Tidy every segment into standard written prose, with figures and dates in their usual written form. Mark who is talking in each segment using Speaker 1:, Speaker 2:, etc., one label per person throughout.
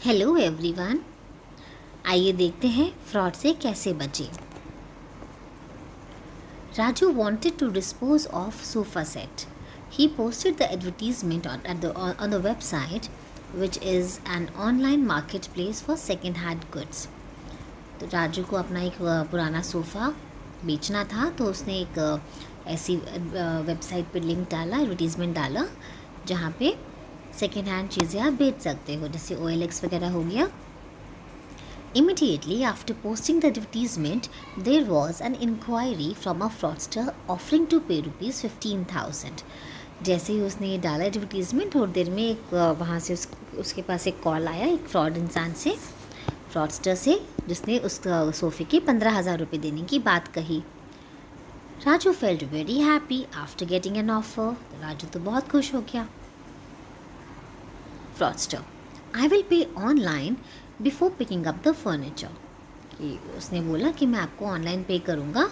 Speaker 1: Hello everyone. आइए देखते हैं फ्रॉड से कैसे बचें। Raju wanted to dispose of sofa set. He posted the advertisement on the website, which is an online marketplace for second-hand goods. तो राजू को अपना एक पुराना सोफ़ा बेचना था, तो उसने एक ऐसी वेबसाइट पर लिंक डाला, एडवर्टीज़मेंट डाला, जहाँ पे सेकेंड हैंड चीज़ें आप बेच सकते हो, जैसे OLX वगैरह हो गया। Immediately after posting the advertisement, there was an inquiry from a fraudster offering to pay rupees 15,000. जैसे ही उसने ये डाला एडवर्टीज़मेंट, थोड़ी देर में एक वहाँ से उसके पास एक कॉल आया एक फ्रॉड इंसान से, फ्रॉडस्टर से, जिसने उस सोफ़े के 15,000 रुपये देने की बात कही। Raju felt very happy after getting an offer. Raju तो बहुत खुश हो गया। Fraudster: I will pay online before picking up the furniture. कि उसने बोला कि मैं आपको ऑनलाइन पे करूँगा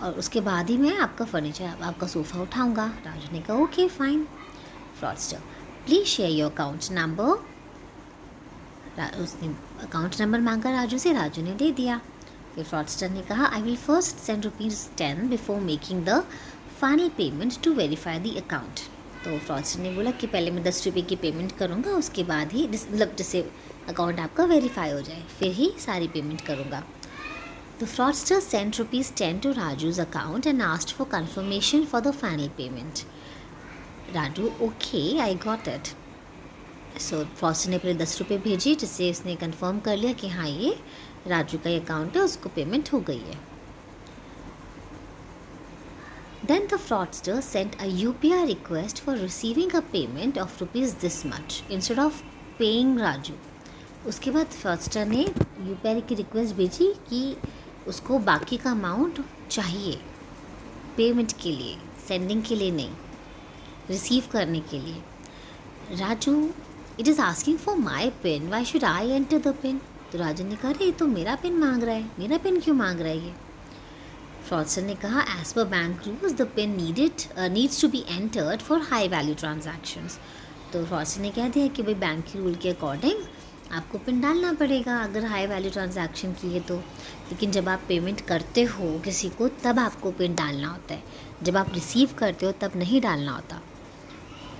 Speaker 1: और उसके बाद ही मैं आपका फर्नीचर, आपका सोफ़ा उठाऊँगा। राजू ने कहा okay fine. Fraudster: please share your account number. उसने अकाउंट नंबर मांगा राजू से, राजू ने दे दिया। फिर फ्रॉडस्टर ने कहा I will first send ₹10 before making the final payment to verify the account. तो फ्रॉडस्टर ने बोला कि पहले मैं 10 रुपये की पेमेंट करूँगा, उसके बाद ही मतलब जैसे अकाउंट आपका वेरीफाई हो जाए फिर ही सारी पेमेंट करूँगा। तो fraudster sent ₹10 to Raju's account and asked for confirmation for the final payment. Raju okay I got it. So fraudster ने पहले 10 रुपये भेजे, जिससे उसने कंफर्म कर लिया कि हाँ ये राजू का अकाउंट है, उसको पेमेंट हो गई है। Then the fraudster sent a UPI request for receiving a payment of rupees this much instead of paying Raju. उसके बाद फ्रॉडस्टर ने UPI की रिक्वेस्ट भेजी कि उसको बाकी का अमाउंट चाहिए पेमेंट के लिए, सेंडिंग के लिए नहीं, रिसीव करने के लिए। Raju: it is asking for my pin, why should I enter the pin. तो राजू ने कहा ये तो मेरा पिन मांग रहा है, मेरा पिन क्यों मांग रहा है ये। फ्रॉडस्टर ने कहा as per bank rules the PIN needs to be entered for high value transactions. तो फ्रॉडस्टर ने कह दिया कि भाई बैंक की रूल के अकॉर्डिंग आपको पिन डालना पड़ेगा अगर हाई वैल्यू ट्रांजैक्शन की है तो, लेकिन जब आप पेमेंट करते हो किसी को तब आपको पिन डालना होता है, जब आप रिसीव करते हो तब नहीं डालना होता।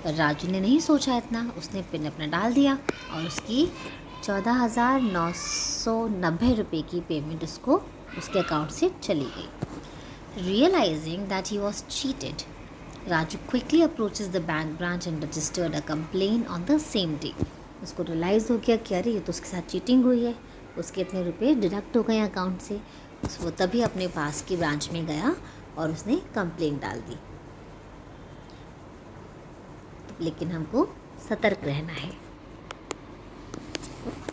Speaker 1: पर राजू ने नहीं सोचा इतना, उसने पिन अपना डाल दिया और उसकी 14,990 रुपये की पेमेंट उसको उसके अकाउंट से चली गई। Realizing that he was cheated, Raju quickly approaches the bank branch and registered a complaint on the same day. उसको रियलाइज़ हो गया कि अरे ये तो उसके साथ चीटिंग हुई है, उसके इतने रुपए डिडक्ट हो गए अकाउंट से। वो तभी अपने पास की ब्रांच में गया और उसने कंप्लेंट डाल दी। लेकिन हमको सतर्क रहना है।